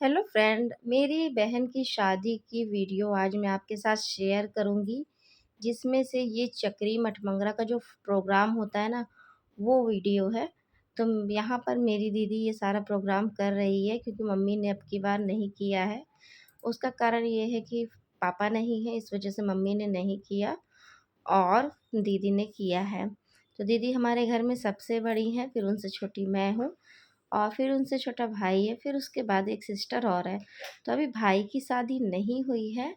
Hello friend, मेरी बहन की शादी की वीडियो आज मैं आपके साथ शेयर करूंगी, जिसमें से ये चक्री मठमंगरा का जो प्रोग्राम होता है ना, वो वीडियो है। तो यहाँ पर मेरी दीदी ये सारा प्रोग्राम कर रही है क्योंकि मम्मी ने अब की बार नहीं किया है। उसका कारण ये है कि पापा नहीं है, इस वजह से मम्मी ने नहीं किया और दीदी ने किया है। तो दीदी हमारे घर में सबसे बड़ी हैं, फिर उनसे छोटी मैं हूँ और फिर उनसे छोटा भाई है, फिर उसके बाद एक सिस्टर और है। तो अभी भाई की शादी नहीं हुई है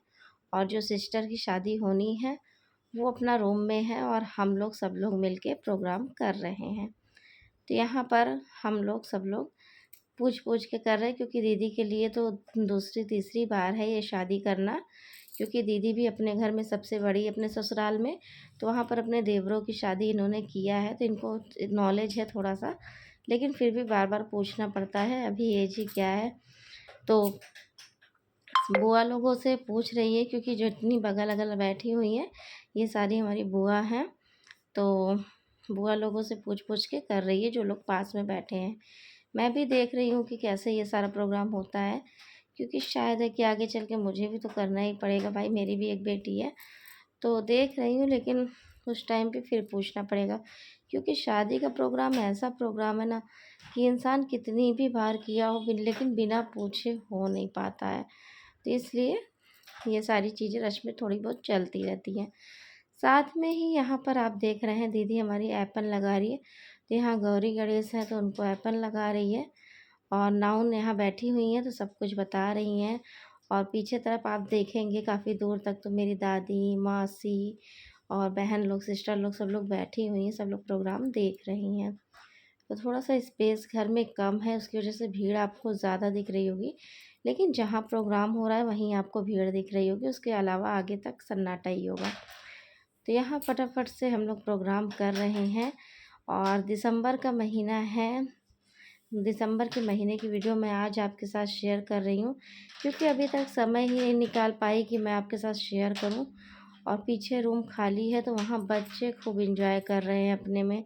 और जो सिस्टर की शादी होनी है वो अपना रूम में है और हम लोग सब लोग मिलके प्रोग्राम कर रहे हैं। तो यहाँ पर हम लोग सब लोग पूछ पूछ के कर रहे हैं क्योंकि दीदी के लिए तो दूसरी तीसरी बार है ये शादी करना, क्योंकि दीदी भी अपने घर में सबसे बड़ी अपने ससुराल में। तो वहाँ पर अपने देवरों की शादी इन्होंने किया है तो इनको नॉलेज है थोड़ा सा, लेकिन फिर भी बार बार पूछना पड़ता है। अभी एज ही क्या है, तो बुआ लोगों से पूछ रही है क्योंकि जो इतनी बगल अगल बैठी हुई हैं ये सारी हमारी बुआ हैं। तो बुआ लोगों से पूछ पूछ के कर रही है, जो लोग पास में बैठे हैं। मैं भी देख रही हूँ कि कैसे ये सारा प्रोग्राम होता है, क्योंकि शायद है कि आगे चल के मुझे भी तो करना ही पड़ेगा। भाई मेरी भी एक बेटी है, तो देख रही हूँ, लेकिन उस टाइम पे फिर पूछना पड़ेगा क्योंकि शादी का प्रोग्राम ऐसा प्रोग्राम है ना कि इंसान कितनी भी बार किया हो लेकिन बिना पूछे हो नहीं पाता है। तो इसलिए ये सारी चीज़ें रस्में थोड़ी बहुत चलती रहती हैं। साथ में ही यहाँ पर आप देख रहे हैं दीदी हमारी एपन लगा रही है। तो यहाँ गौरी गणेश हैं तो उनको एपन लगा रही है और नाउन यहाँ बैठी हुई हैं तो सब कुछ बता रही हैं। और पीछे तरफ आप देखेंगे काफ़ी दूर तक तो मेरी दादी, मासी और बहन लोग, सिस्टर लोग, सब लोग बैठी हुई हैं, सब लोग प्रोग्राम देख रही हैं। तो थोड़ा सा स्पेस घर में कम है, उसकी वजह से भीड़ आपको ज़्यादा दिख रही होगी, लेकिन जहाँ प्रोग्राम हो रहा है वहीं आपको भीड़ दिख रही होगी, उसके अलावा आगे तक सन्नाटा ही होगा। तो यहाँ फटाफट से हम लोग प्रोग्राम कर रहे हैं और दिसंबर का महीना है। दिसंबर के महीने की वीडियो मैं आज आपके साथ शेयर कर रही हूँ क्योंकि अभी तक समय ही नहीं निकाल पाई कि मैं आपके साथ शेयर करूँ। और पीछे रूम खाली है तो वहाँ बच्चे खूब एंजॉय कर रहे हैं अपने में,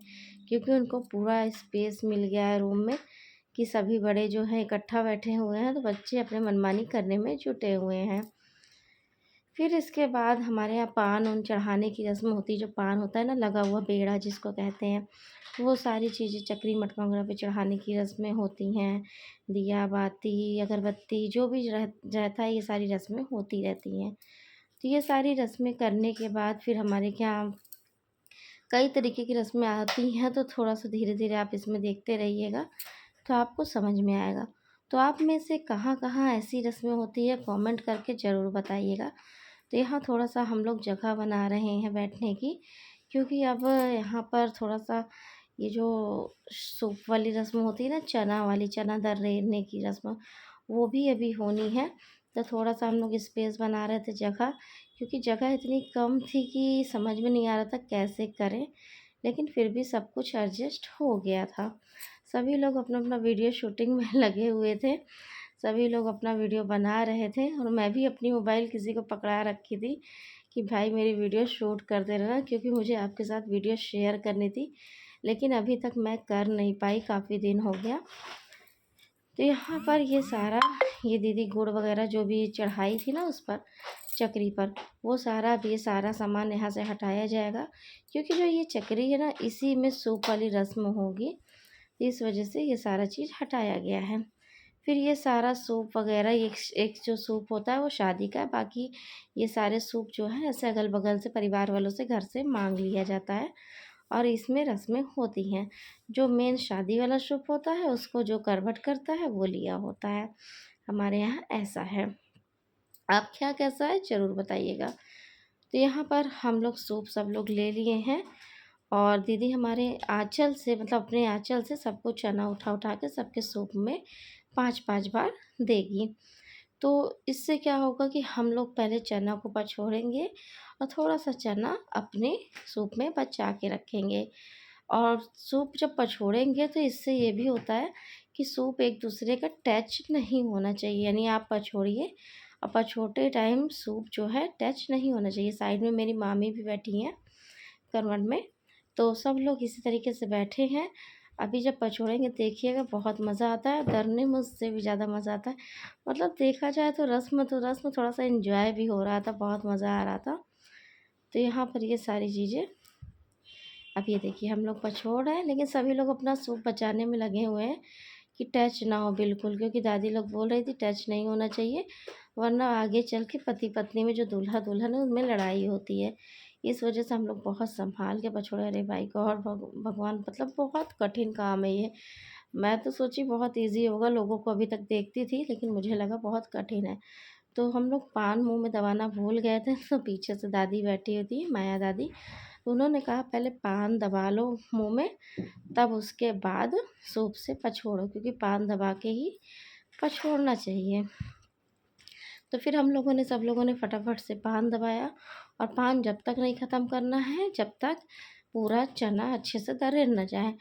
क्योंकि उनको पूरा स्पेस मिल गया है रूम में कि सभी बड़े जो हैं इकट्ठा बैठे हुए हैं, तो बच्चे अपने मनमानी करने में जुटे हुए हैं। फिर इसके बाद हमारे यहाँ पान उन चढ़ाने की रस्म होती है। जो पान होता है ना, लगा हुआ पेड़ा जिसको कहते हैं, वो सारी चीज़ें चक्री मटमंगरा पे चढ़ाने की रस्में होती हैं। दिया बाती अगरबत्ती जो भी रहता है, ये सारी रस्में होती रहती हैं। तो ये सारी रस्में करने के बाद फिर हमारे यहाँ कई तरीके की रस्में आती हैं, तो थोड़ा सा धीरे धीरे आप इसमें देखते रहिएगा तो आपको समझ में आएगा। तो आप में से कहाँ कहाँ ऐसी रस्में होती है कमेंट करके ज़रूर बताइएगा। तो यहाँ थोड़ा सा हम लोग जगह बना रहे हैं बैठने की, क्योंकि अब यहाँ पर थोड़ा सा ये जो सूप वाली रस्म होती है ना, चना वाली, चना दर्रेने की रस्म, वो भी अभी होनी है। तो थोड़ा सा हम लोग स्पेस बना रहे थे जगह, क्योंकि जगह इतनी कम थी कि समझ में नहीं आ रहा था कैसे करें, लेकिन फिर भी सब कुछ एडजस्ट हो गया था। सभी लोग अपना अपना वीडियो शूटिंग में लगे हुए थे, सभी लोग अपना वीडियो बना रहे थे और मैं भी अपनी मोबाइल किसी को पकड़ा रखी थी कि भाई मेरी वीडियो शूट करते रहना, क्योंकि मुझे आपके साथ वीडियो शेयर करनी थी, लेकिन अभी तक मैं कर नहीं पाई, काफ़ी दिन हो गया। तो यहाँ पर ये सारा, ये दीदी गुड़ वगैरह जो भी चढ़ाई थी ना उस पर, चक्री पर, वो सारा, अब ये सारा सामान यहाँ से हटाया जाएगा, क्योंकि जो ये चक्री है ना, इसी में सूप वाली रस्म होगी, इस वजह से ये सारा चीज़ हटाया गया है। फिर ये सारा सूप वगैरह, एक एक जो सूप होता है वो शादी का है, बाकी ये सारे सूप जो है ऐसे अगल बगल से परिवार वालों से घर से मांग लिया जाता है और इसमें रस्में होती हैं। जो मेन शादी वाला सूप होता है उसको जो करवट करता है वो लिया होता है। हमारे यहाँ ऐसा है। आपके यहाँ कैसा है ज़रूर बताइएगा। तो यहाँ पर हम लोग सूप सब लोग ले लिए हैं और दीदी हमारे आँचल से, मतलब अपने आँचल से सबको चना उठा उठा के सबके सूप में 5-5 बार देगी। तो इससे क्या होगा कि हम लोग पहले चना को पछोड़ेंगे और थोड़ा सा चना अपने सूप में बचा के रखेंगे। और सूप जब पछोड़ेंगे तो इससे ये भी होता है कि सूप एक दूसरे का टच नहीं होना चाहिए, यानी आप पछोड़िए और पछोड़ते टाइम सूप जो है टच नहीं होना चाहिए। साइड में मेरी मामी भी बैठी हैं करवट में, तो सब लोग इसी तरीके से बैठे हैं। अभी जब पछोड़ेंगे देखिएगा बहुत मज़ा आता है, दरने में उससे भी ज़्यादा मज़ा आता है। मतलब देखा जाए तो रस्म थोड़ा-सा एन्जॉय भी हो रहा था, बहुत मज़ा आ रहा था। तो यहाँ पर ये सारी चीज़ें अब ये देखिए हम लोग पछोड़ रहे हैं, लेकिन सभी लोग अपना सूप बचाने में लगे हुए हैं कि टच ना हो बिल्कुल, क्योंकि दादी लोग बोल रही थी टच नहीं होना चाहिए, वरना आगे चल के पति पत्नी में जो दूल्हा दुल्हन है उनमें लड़ाई होती है। इस वजह से हम लोग बहुत संभाल के पछोड़े। अरे भाई गॉड, भगवान, मतलब बहुत कठिन काम है ये। मैं तो सोची बहुत ईजी होगा, लोगों को अभी तक देखती थी, लेकिन मुझे लगा बहुत कठिन है। तो हम लोग पान मुंह में दबाना भूल गए थे, तो पीछे से दादी बैठी हुई थी, माया दादी। तो उन्होंने कहा पहले पान दबा लो मुंह में, तब उसके बाद सूप से पछोड़ो, क्योंकि पान दबा के ही पछोड़ना चाहिए। तो फिर हम लोगों ने, सब लोगों ने फटाफट से पान दबाया, और पान जब तक नहीं ख़त्म करना है जब तक पूरा चना अच्छे से दरे न जाए।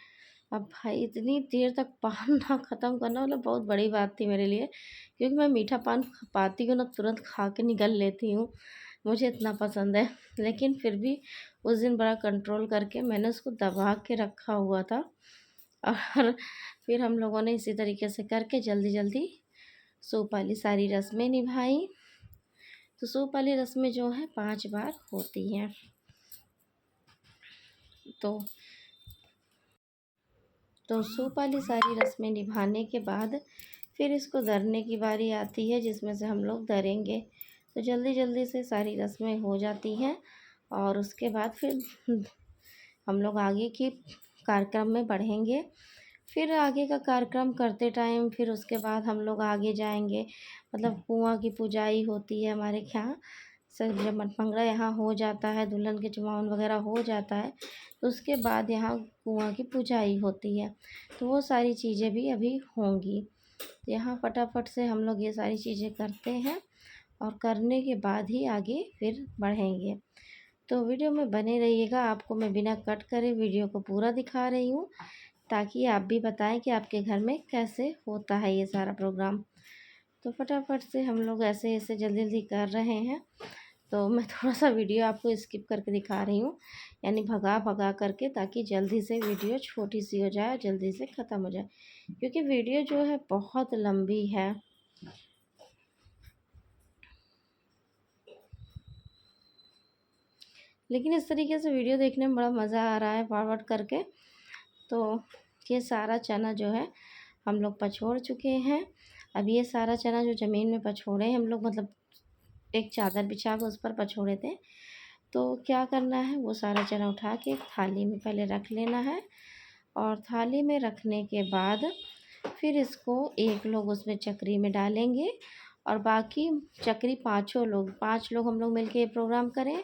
अब भाई इतनी देर तक पान ना ख़त्म करना मतलब बहुत बड़ी बात थी मेरे लिए, क्योंकि मैं मीठा पान पाती हूँ ना तुरंत खा के निगल लेती हूँ, मुझे इतना पसंद है। लेकिन फिर भी उस दिन बड़ा कंट्रोल करके मैंने उसको दबा के रखा हुआ था। और फिर हम लोगों ने इसी तरीके से करके जल्दी जल्दी सूप वाली सारी रस्में निभाई। तो सूप वाली रस्में जो है 5 बार होती हैं। तो सूप वाली सारी रस्में निभाने के बाद फिर इसको दरने की बारी आती है, जिसमें से हम लोग दरेंगे। तो जल्दी जल्दी से सारी रस्में हो जाती हैं, और उसके बाद फिर हम लोग आगे की कार्यक्रम में बढ़ेंगे। फिर आगे का कार्यक्रम करते टाइम फिर उसके बाद हम लोग आगे जाएंगे, मतलब कुआँ की पुजाई होती है हमारे यहाँ। सब जब मटमंगरा यहाँ हो जाता है, दुल्हन के चुमावन वगैरह हो जाता है, तो उसके बाद यहाँ कुआँ की पुजाई होती है। तो वो सारी चीज़ें भी अभी होंगी। तो यहाँ फटाफट से हम लोग ये सारी चीज़ें करते हैं, और करने के बाद ही आगे फिर बढ़ेंगे। तो वीडियो में बने रहिएगा, आपको मैं बिना कट करे वीडियो को पूरा दिखा रही हूँ, ताकि आप भी बताएं कि आपके घर में कैसे होता है ये सारा प्रोग्राम। तो फटाफट से हम लोग ऐसे ऐसे जल्दी जल्दी कर रहे हैं। तो मैं थोड़ा सा वीडियो आपको स्किप करके दिखा रही हूँ, यानी भगा भगा करके, ताकि जल्दी से वीडियो छोटी सी हो जाए, जल्दी से ख़त्म हो जाए, क्योंकि वीडियो जो है बहुत लंबी है। लेकिन इस तरीके से वीडियो देखने में बड़ा मज़ा आ रहा है फॉरवर्ड करके। तो ये सारा चना जो है हम लोग पछोड़ चुके हैं। अब ये सारा चना जो ज़मीन में पछोड़े हम लोग, मतलब एक चादर बिछा कर उस पर पछोड़े थे। तो क्या करना है, वो सारा चना उठा के एक थाली में पहले रख लेना है, और थाली में रखने के बाद फिर इसको एक लोग उसमें चक्री में डालेंगे, और बाकी चक्री पाँचों लोग, 5 लोग हम लोग मिलके ये प्रोग्राम करें।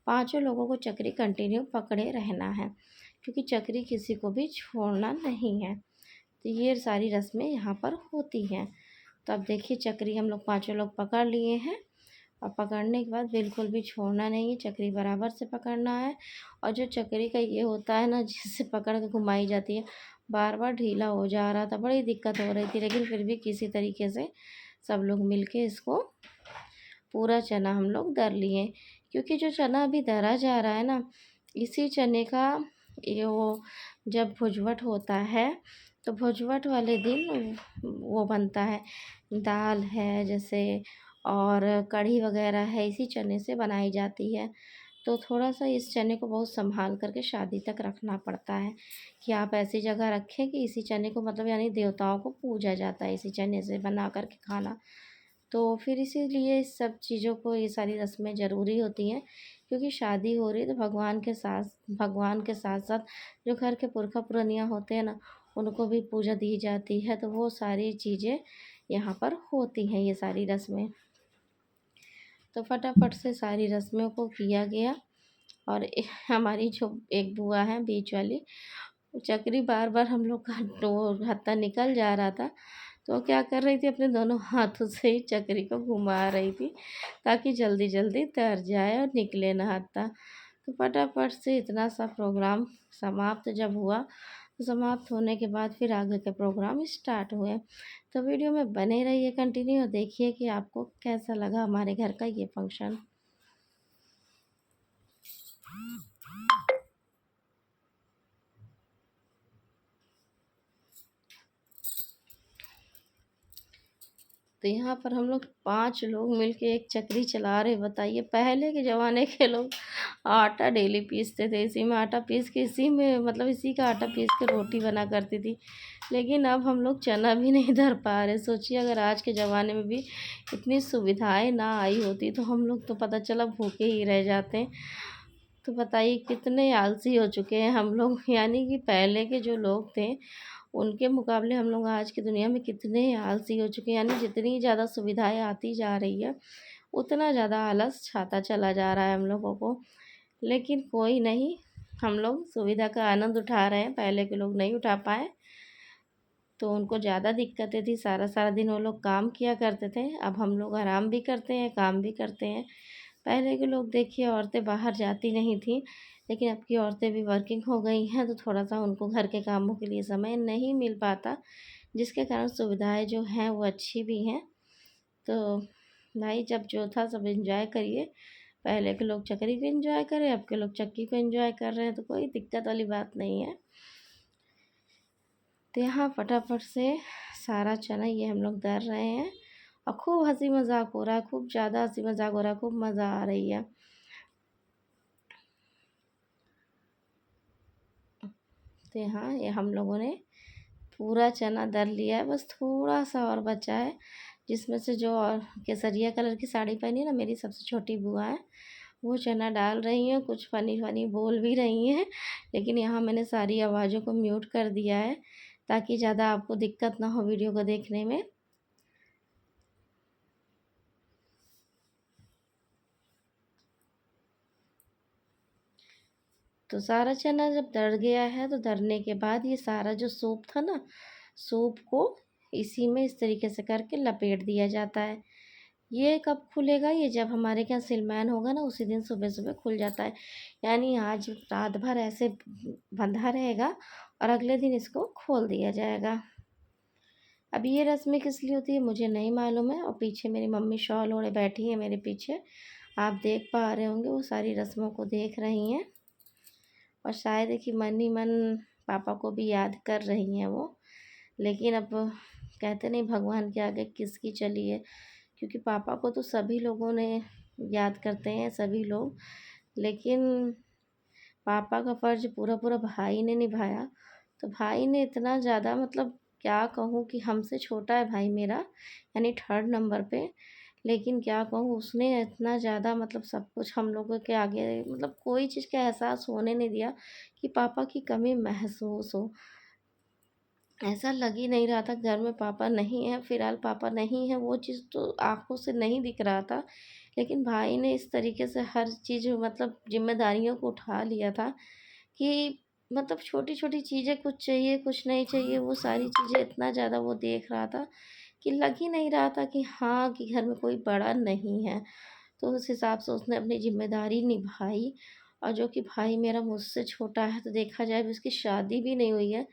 पाँचों लोगों को चक्री कंटिन्यू पकड़े रहना है, क्योंकि चक्री किसी को भी छोड़ना नहीं है। तो ये सारी रस्में यहाँ पर होती हैं। तो अब देखिए चक्री हम लोग पाँचों लोग पकड़ लिए हैं, और पकड़ने के बाद बिल्कुल भी छोड़ना नहीं है, चक्री बराबर से पकड़ना है। और जो चक्री का ये होता है ना, जिससे पकड़ के घुमाई जाती है, बार बार ढीला हो जा रहा था, बड़ी दिक्कत हो रही थी, लेकिन फिर भी किसी तरीके से सब लोग मिलके इसको पूरा चना हम लोग दर लिए। क्योंकि जो चना अभी दरा जा रहा है ना, इसी चने का ये वो जब भुजवट होता है, तो भुजवट वाले दिन वो बनता है, दाल है जैसे, और कढ़ी वगैरह है, इसी चने से बनाई जाती है। तो थोड़ा-सा इस चने को बहुत सँभाल कर के शादी तक रखना पड़ता है, कि आप ऐसी जगह रखें कि इसी चने को, मतलब यानी देवताओं को पूजा जाता है इसी चने से बना कर के खाना। तो फिर इसीलिए इस सब चीज़ों को, ये सारी रस्में ज़रूरी होती हैं, क्योंकि शादी हो रही है तो भगवान के साथ-साथ जो घर के पुरखा पुरनिया होते हैं ना, उनको भी पूजा दी जाती है। तो वो सारी चीज़ें यहाँ पर होती हैं, ये सारी रस्में। तो फटाफट से सारी रस्मों को किया गया, और हमारी जो एक बुआ है बीच वाली, चक्री बार बार हम लोग का हत्था निकल जा रहा था, तो वो क्या कर रही थी, अपने दोनों हाथों से ही चक्री को घुमा रही थी, ताकि जल्दी जल्दी तर जाए और निकले ना हत्था। तो फटाफट से इतना सा प्रोग्राम समाप्त जब हुआ, तो समाप्त होने के बाद फिर आगे के प्रोग्राम स्टार्ट हुए। तो वीडियो में बने रहिए कंटिन्यू, और देखिए कि आपको कैसा लगा हमारे घर का ये फंक्शन। तो यहाँ पर हम लोग 5 लोग मिलके एक चक्री चला रहे। बताइए, पहले के ज़माने के लोग आटा डेली पीसते थे, इसी में आटा पीस के इसी में मतलब इसी का आटा पीस के रोटी बना करती थी। लेकिन अब हम लोग चना भी नहीं दर पा रहे। सोचिए अगर आज के ज़माने में भी इतनी सुविधाएं ना आई होती तो हम लोग तो पता चला भूखे ही रह जाते। तो बताइए कितने आलसी हो चुके हैं हम लोग। यानी कि पहले के जो लोग थे उनके मुकाबले हम लोग आज की दुनिया में कितने आलसी हो चुके हैं। यानी जितनी ज़्यादा सुविधाएं आती जा रही है उतना ज़्यादा आलस छाता चला जा रहा है हम लोगों को। लेकिन कोई नहीं, हम लोग सुविधा का आनंद उठा रहे हैं। पहले के लोग नहीं उठा पाए तो उनको ज़्यादा दिक्कतें थी। सारा सारा दिन वो लोग काम किया करते थे। अब हम लोग आराम भी करते हैं, काम भी करते हैं। पहले के लोग देखिए औरतें बाहर जाती नहीं थीं, लेकिन अब की औरतें भी वर्किंग हो गई हैं तो थोड़ा-सा उनको घर के कामों के लिए समय नहीं मिल पाता, जिसके कारण सुविधाएँ जो हैं वो अच्छी भी हैं। तो भाई जब जो था सब एन्जॉय करिए। पहले के लोग चक्री को एन्जॉय करें, अब के लोग चक्की को एन्जॉय कर रहे हैं, तो कोई दिक्कत वाली बात नहीं है। तो यहाँ फटाफट से सारा चना ये हम लोग दर रहे हैं और खूब हँसी मज़ाक हो रहा है, खूब ज़्यादा हँसी मज़ाक हो रहा है, खूब मज़ा आ रही है। तो यहाँ ये हम लोगों ने पूरा चना दर लिया है, बस थोड़ा-सा और बचा है, जिसमें से जो और केसरिया कलर की साड़ी पहनी है ना मेरी सबसे छोटी बुआ है, वो चना डाल रही हैं, कुछ फ़नी-फ़नी बोल भी रही हैं। लेकिन यहाँ मैंने सारी आवाज़ों को म्यूट कर दिया है, ताकि ज़्यादा आपको दिक्कत ना हो वीडियो को देखने में। तो सारा चना जब दर गया है तो दरने के बाद ये सारा जो सूप था ना, सूप को इसी में इस तरीके से करके लपेट दिया जाता है। ये कब खुलेगा? ये जब हमारे यहाँ सिलमैन होगा ना उसी दिन सुबह-सुबह खुल जाता है। यानी आज रात भर ऐसे बंधा रहेगा और अगले दिन इसको खोल दिया जाएगा। अब ये रस्में किस लिए होती है मुझे नहीं मालूम है। और पीछे मेरी मम्मी शॉल ओढ़े बैठी हैं मेरे पीछे। आप देख पा रहे होंगे वो सारी रस्मों को देख रही हैं। और शायद है कि मन ही मन पापा को भी याद कर रही हैं वो। लेकिन अब कहते नहीं भगवान के आगे किसकी चली है, क्योंकि पापा को तो सभी लोगों ने याद करते हैं सभी लोग। लेकिन पापा का फ़र्ज़ पूरा-पूरा भाई ने निभाया। तो भाई ने इतना ज़्यादा मतलब क्या कहूँ कि हमसे छोटा है भाई मेरा, यानी 3rd नंबर पे। लेकिन क्या कहूँ उसने इतना ज़्यादा मतलब सब कुछ हम लोगों के आगे मतलब कोई चीज़ का एहसास होने नहीं दिया कि पापा की कमी महसूस हो। ऐसा लग ही नहीं रहा था घर में पापा नहीं हैं, फ़िलहाल पापा नहीं हैं वो चीज़ तो आँखों से नहीं दिख रहा था। लेकिन भाई ने इस तरीके से हर चीज़ मतलब ज़िम्मेदारियों को उठा लिया था कि मतलब छोटी-छोटी चीज़ें कुछ चाहिए, कुछ नहीं चाहिए, वो सारी चीज़ें इतना ज़्यादा वो देख रहा था कि लग ही नहीं रहा था कि हाँ, कि घर में कोई बड़ा नहीं है। तो उस हिसाब से उसने अपनी ज़िम्मेदारी निभाई। और जो कि भाई मेरा मुझसे छोटा है तो देखा जाए अभी उसकी शादी भी नहीं हुई है,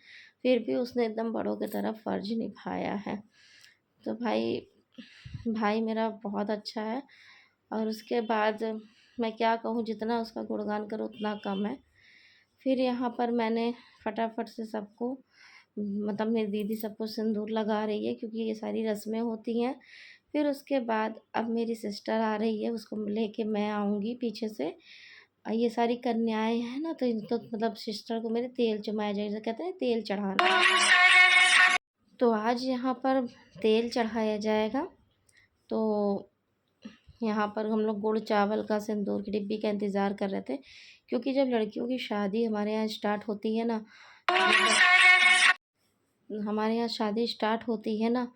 फिर भी उसने एकदम बड़ों की तरह फ़र्ज़ निभाया है। तो भाई भाई मेरा बहुत अच्छा है। और उसके बाद मैं क्या कहूँ जितना उसका गुणगान करूँ उतना कम है। फिर यहाँ पर मैंने फटाफट से सबको मतलब मेरी दीदी सबको सिंदूर लगा रही है क्योंकि ये सारी रस्में होती हैं। फिर उसके बाद अब मेरी सिस्टर आ रही है, उसको लेके मैं आऊँगी पीछे से। ये सारी कन्याएँ हैं ना तो इनको मतलब सिस्टर को मेरे तेल चुमाया जाएगा, जिसे कहते हैं तेल चढ़ाना। तो आज यहाँ पर तेल चढ़ाया जाएगा। तो यहाँ पर हम लोग गुड़ चावल का सिंदूर की डिब्बी का इंतज़ार कर रहे थे, क्योंकि जब लड़कियों की शादी हमारे यहाँ स्टार्ट होती है ना, हमारे यहाँ शादी स्टार्ट होती है ना,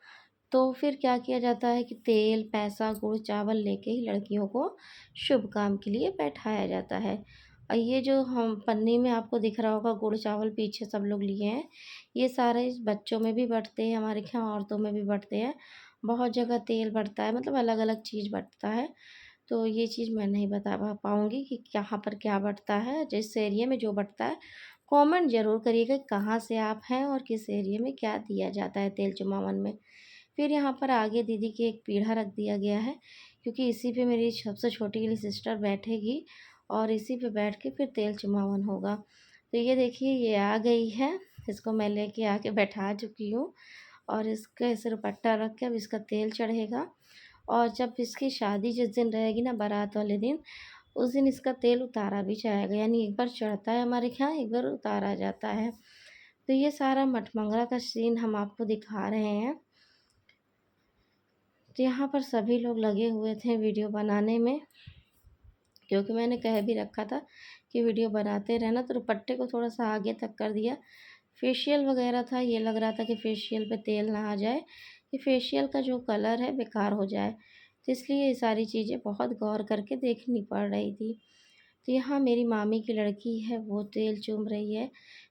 तो फिर क्या किया जाता है कि तेल, पैसा, गुड़, चावल लेके ही लड़कियों को शुभ काम के लिए बैठाया जाता है। और ये जो हम पन्नी में आपको दिख रहा होगा गुड़, चावल पीछे सब लोग लिए हैं, ये सारे बच्चों में भी बँटते हैं, हमारे यहाँ औरतों में भी बँटते हैं। बहुत जगह तेल बँटता है, मतलब अलग-अलग चीज़ बँटता है। तो ये चीज़ मैं नहीं बता पाऊँगी कि कहाँ पर क्या बँटता है, जिस एरिया में जो बँटता है। कमेंट ज़रूर करिएगा कहाँ से आप हैं और किस एरिया में क्या दिया जाता है तेल चुमावन में। फिर यहाँ पर आगे दीदी की एक पीढ़ा रख दिया गया है, क्योंकि इसी पे मेरी सबसे छोटी वाली सिस्टर बैठेगी और इसी पे बैठ के फिर तेल चुमावन होगा। तो ये देखिए ये आ गई है, इसको मैं लेके आके बैठा चुकी हूँ। और इसका ऐसे दुपट्टा रख के अब इसका तेल चढ़ेगा। और जब इसकी शादी जिस दिन रहेगी ना, बारात वाले दिन, उस दिन इसका तेल उतारा भी जाएगा। यानी एक बार चढ़ता है हमारे यहाँ, एक बार उतारा जाता है। तो ये सारा मठमंगरा का सीन हम आपको दिखा रहे हैं। तो यहाँ पर सभी लोग लगे हुए थे वीडियो बनाने में, क्योंकि मैंने कह भी रखा था कि वीडियो बनाते रहना। तो दुपट्टे को थोड़ा सा आगे तक कर दिया। फेशियल वगैरह था, ये लग रहा था कि फेशियल पे तेल ना आ जाए, कि फेशियल का जो कलर है बेकार हो जाए। तो इसलिए ये सारी चीज़ें बहुत गौर करके देखनी पड़ रही थी। तो यहाँ मेरी मामी की लड़की है, वो तेल चूम रही है।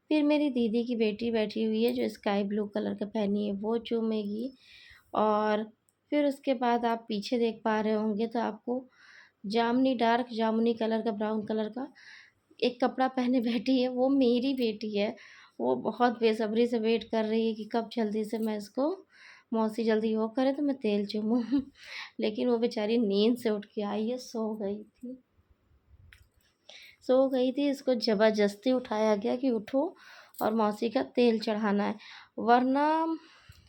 फिर मेरी दीदी की बेटी बैठी हुई है, जो स्काई ब्लू कलर का पहनी है, वो चूमेगी। और फिर उसके बाद आप पीछे देख पा रहे होंगे तो आपको जामुनी, डार्क जामुनी कलर का, ब्राउन कलर का एक कपड़ा पहने बैठी है, वो मेरी बेटी है। वो बहुत बेसब्री से वेट कर रही है कि कब जल्दी से मैं इसको, मौसी जल्दी वो करे तो मैं तेल चूमूँ। लेकिन वो बेचारी नींद से उठ के आई है, सो गई थी, इसको ज़बरदस्ती उठाया गया कि उठो और मौसी का तेल चढ़ाना है, वरना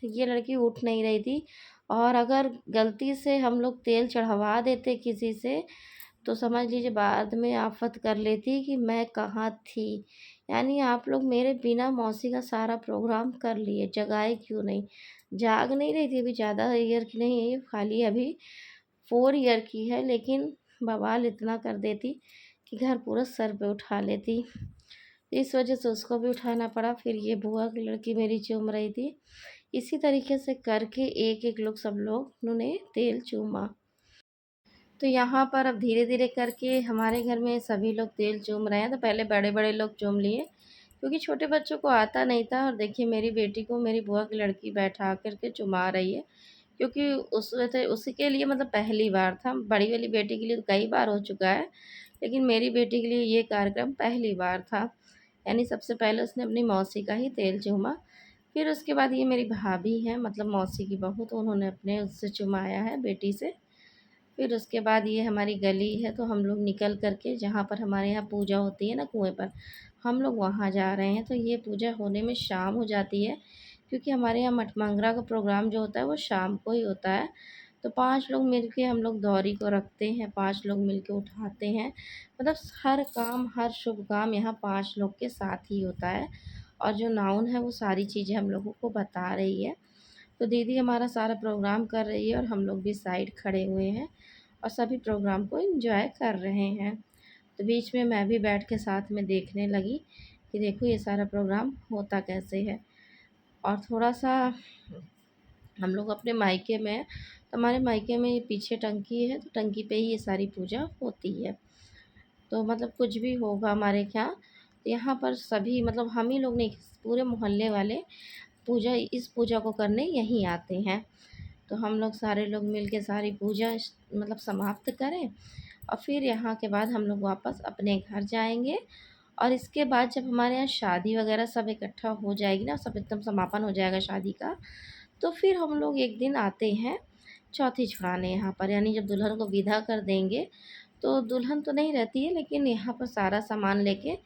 ये लड़की उठ नहीं रही थी। और अगर गलती से हम लोग तेल चढ़वा देते किसी से, तो समझ लीजिए बाद में आफ़त कर लेती कि मैं कहाँ थी। यानी आप लोग मेरे बिना मौसी का सारा प्रोग्राम कर लिए, जगाए क्यों नहीं? जाग नहीं रही थी, अभी ज़्यादा ईयर की नहीं है ये, खाली अभी 4 ईयर की है, लेकिन बवाल इतना कर देती कि घर पूरा सर पे उठा लेती। इस वजह से उसको भी उठाना पड़ा। फिर ये बुआ की लड़की मेरी चूम रही थी। इसी तरीके से करके एक-एक लोग, सब लोग ने तेल चूमा। तो यहाँ पर अब धीरे-धीरे करके हमारे घर में सभी लोग तेल चूम रहे हैं। तो पहले बड़े-बड़े लोग चूम लिए, क्योंकि छोटे बच्चों को आता नहीं था। और देखिए मेरी बेटी को मेरी बुआ की लड़की बैठा कर के चुमा रही है, क्योंकि उसके लिए मतलब पहली बार था। बड़ी वाली बेटी के लिए तो कई बार हो चुका है, लेकिन मेरी बेटी के लिए ये कार्यक्रम पहली बार था। यानी सबसे पहले उसने अपनी मौसी का ही तेल चूमा। फिर उसके बाद ये मेरी भाभी हैं, मतलब मौसी की बहू, तो उन्होंने अपने उससे चुमाया है, बेटी से। फिर उसके बाद ये हमारी गली है, तो हम लोग निकल कर के, जहाँ पर हमारे यहाँ पूजा होती है ना कुएँ पर, हम लोग वहाँ जा रहे हैं। तो ये पूजा होने में शाम हो जाती है, क्योंकि हमारे यहाँ मठमंगरा का प्रोग्राम जो होता है वो शाम को ही होता है। तो 5 लोग मिल के हम लोग दौरी को रखते हैं, 5 लोग मिल के उठाते हैं। मतलब हर काम, हर शुभ काम यहाँ 5 लोग के साथ ही होता है। और जो नाउन है वो सारी चीज़ें हम लोगों को बता रही है। तो दीदी हमारा सारा प्रोग्राम कर रही है, और हम लोग भी साइड खड़े हुए हैं और सभी प्रोग्राम को एंजॉय कर रहे हैं। तो बीच में मैं भी बैठ के साथ में देखने लगी कि देखो ये सारा प्रोग्राम होता कैसे है। और थोड़ा-सा हम लोग अपने मायके में हैं, तो हमारे मायके में ये पीछे टंकी है, तो टंकी पे ही ये सारी पूजा होती है। तो मतलब कुछ भी होगा हमारे यहाँ, तो यहाँ पर सभी, मतलब हम ही लोग नहीं, पूरे मोहल्ले वाले इस पूजा को करने यहीं आते हैं। तो हम लोग सारे लोग मिल के सारी पूजा मतलब समाप्त करें, और फिर यहाँ के बाद हम लोग वापस अपने घर जाएँगे। और इसके बाद जब हमारे यहाँ शादी वगैरह सब इकट्ठा हो जाएगी ना, सब एकदम समापन हो जाएगा शादी का, तो फिर हम लोग एक दिन आते हैं चौथी छुड़ाने यहाँ पर। यानी जब दुल्हन को विदा कर देंगे, तो दुल्हन तो नहीं रहती है, लेकिन यहाँ पर सारा सामान लेके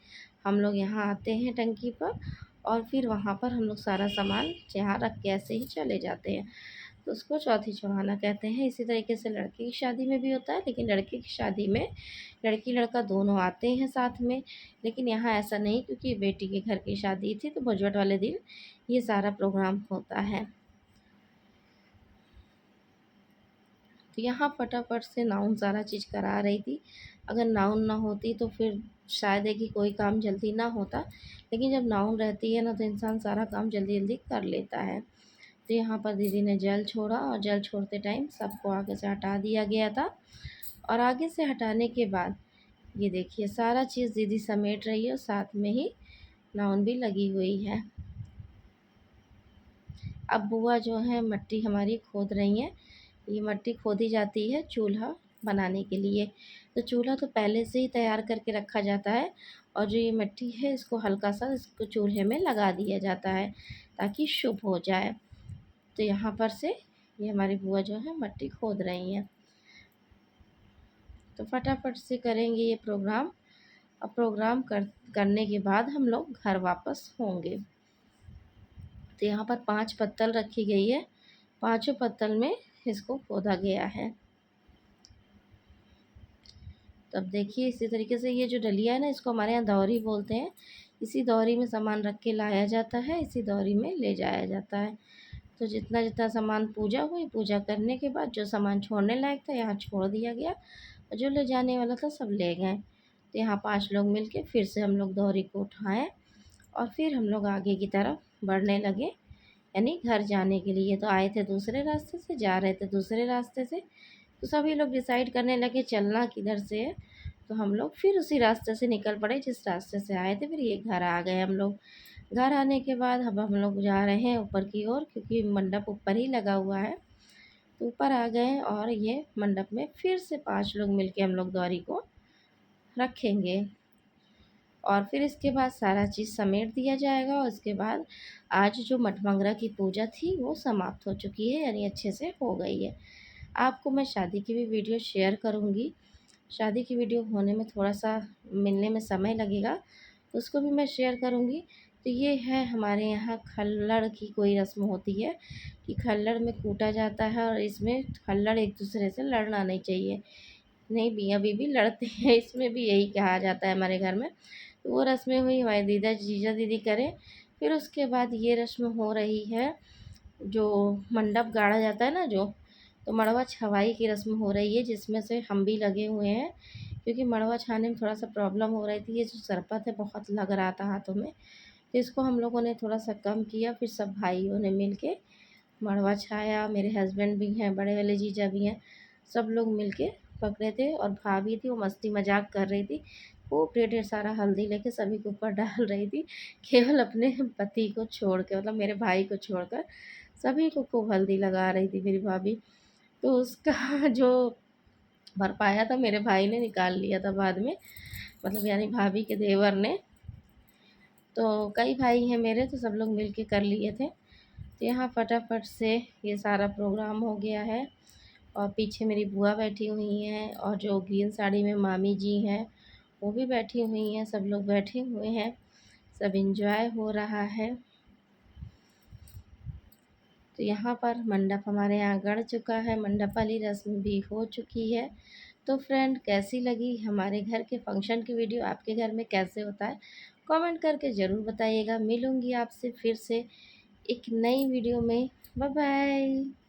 हम लोग यहाँ आते हैं टंकी पर। और फिर वहाँ पर हम लोग सारा सामान यहाँ रख के ऐसे ही चले जाते हैं। तो उसको चौथी चढ़ाना कहते हैं। इसी तरीके से लड़के की शादी में भी होता है, लेकिन लड़के की शादी में लड़की लड़का दोनों आते हैं साथ में। लेकिन यहाँ ऐसा नहीं, क्योंकि बेटी के घर की शादी थी, तो भुजबट वाले दिन ये सारा प्रोग्राम होता है। तो यहाँ फटाफट से नाउन सारा चीज़ करा रही थी। अगर नाउन ना होती तो फिर शायद है कि कोई काम जल्दी ना होता, लेकिन जब नाउन रहती है ना, तो इंसान सारा काम जल्दी जल्दी कर लेता है। तो यहाँ पर दीदी ने जल छोड़ा, और जल छोड़ते टाइम सबको आगे से हटा दिया गया था। और आगे से हटाने के बाद ये देखिए सारा चीज़ दीदी समेट रही है, और साथ में ही नाउन भी लगी हुई है। अब बुआ जो है मिट्टी हमारी खोद रही हैं। ये मिट्टी खोदी जाती है चूल्हा बनाने के लिए। तो चूल्हा तो पहले से ही तैयार करके रखा जाता है, और जो ये मिट्टी है इसको हल्का सा इसको चूल्हे में लगा दिया जाता है, ताकि शुभ हो जाए। तो यहाँ पर से ये हमारी बुआ जो है मिट्टी खोद रही हैं। तो फटाफट से करेंगे ये प्रोग्राम। अब प्रोग्राम करने के बाद हम लोग घर वापस होंगे। तो यहाँ पर 5 पत्तल रखी गई है, पाँचों पत्तल में इसको खोदा गया है। तो अब देखिए इसी तरीके से ये जो डलिया है ना, इसको हमारे यहाँ दौरी बोलते हैं। इसी दौरी में सामान रख के लाया जाता है, इसी दौरी में ले जाया जाता है। तो जितना जितना सामान पूजा हुई, पूजा करने के बाद जो सामान छोड़ने लायक था यहाँ छोड़ दिया गया, और जो ले जाने वाला था सब ले गए। तो यहाँ 5 लोग मिल के फिर से हम लोग दौरी को उठाएँ और फिर हम लोग आगे की तरफ बढ़ने लगे, यानी घर जाने के लिए। तो आए थे दूसरे रास्ते से, जा रहे थे दूसरे रास्ते से। तो सभी लोग डिसाइड करने लगे चलना किधर से है। तो हम लोग फिर उसी रास्ते से निकल पड़े जिस रास्ते से आए थे। फिर ये घर आ गए हम लोग। घर आने के बाद अब हम लोग जा रहे हैं ऊपर की ओर, क्योंकि मंडप ऊपर ही लगा हुआ है। तो ऊपर आ गए और ये मंडप में फिर से 5 लोग मिलके हम लोग दौरी को रखेंगे, और फिर इसके बाद सारा चीज़ समेट दिया जाएगा। और उसके बाद आज जो मठमंगरा की पूजा थी वो समाप्त हो चुकी है, यानी अच्छे से हो गई है। आपको मैं शादी की भी वीडियो शेयर करूँगी। शादी की वीडियो होने में थोड़ा-सा मिलने में समय लगेगा, तो उसको भी मैं शेयर करूँगी। तो ये है हमारे यहाँ खल्लड़ की कोई रस्म होती है कि खल्लड़ में कूटा जाता है, और इसमें खल्लड़ एक-दूसरे से लड़ना नहीं चाहिए। नहीं, मियाँ-बीवी लड़ते हैं, इसमें भी यही कहा जाता है हमारे घर में। तो वो रस्में हुई, हमारे जीजा दीदी करें। फिर उसके बाद ये रस्म हो रही है, जो मंडप गाड़ा जाता है ना जो, तो मड़वा छवाई की रस्म हो रही है, जिसमें से हम भी लगे हुए हैं, क्योंकि मड़वा छाने में थोड़ा-सा प्रॉब्लम हो रही थी। ये जो सरपत है बहुत लग रहा था हाथों में, तो इसको हम लोगों ने थोड़ा-सा कम किया। फिर सब भाइयों ने मिल के मड़वा छाया। मेरे हस्बैंड भी हैं, बड़े वाले जीजा भी हैं, सब लोग मिल के पकड़े थे। और भाभी थी, वो मस्ती मजाक कर रही थी, खूब ढेर-ढेर सारा हल्दी लेके सभी के ऊपर डाल रही थी, केवल अपने पति को छोड़ के, मतलब मेरे भाई को छोड़कर सभी को खूब हल्दी लगा रही थी मेरी भाभी। तो उसका जो भरपाया था मेरे भाई ने निकाल लिया था बाद में, मतलब यानी भाभी के देवर ने। तो कई भाई हैं मेरे, तो सब लोग मिल के कर लिए थे। तो यहाँ फटाफट से ये सारा प्रोग्राम हो गया है। और पीछे मेरी बुआ बैठी हुई हैं, और जो ग्रीन साड़ी में मामी जी हैं वो भी बैठी हुई हैं, सब लोग बैठे हुए हैं, सब एंजॉय हो रहा है। तो यहाँ पर मंडप हमारे यहाँ गड़ चुका है, मंडप वाली रस्म भी हो चुकी है। तो फ्रेंड, कैसी लगी हमारे घर के फंक्शन की वीडियो, आपके घर में कैसे होता है, कमेंट करके ज़रूर बताइएगा। मिलूँगी आपसे फिर से एक नई वीडियो में। Bye bye.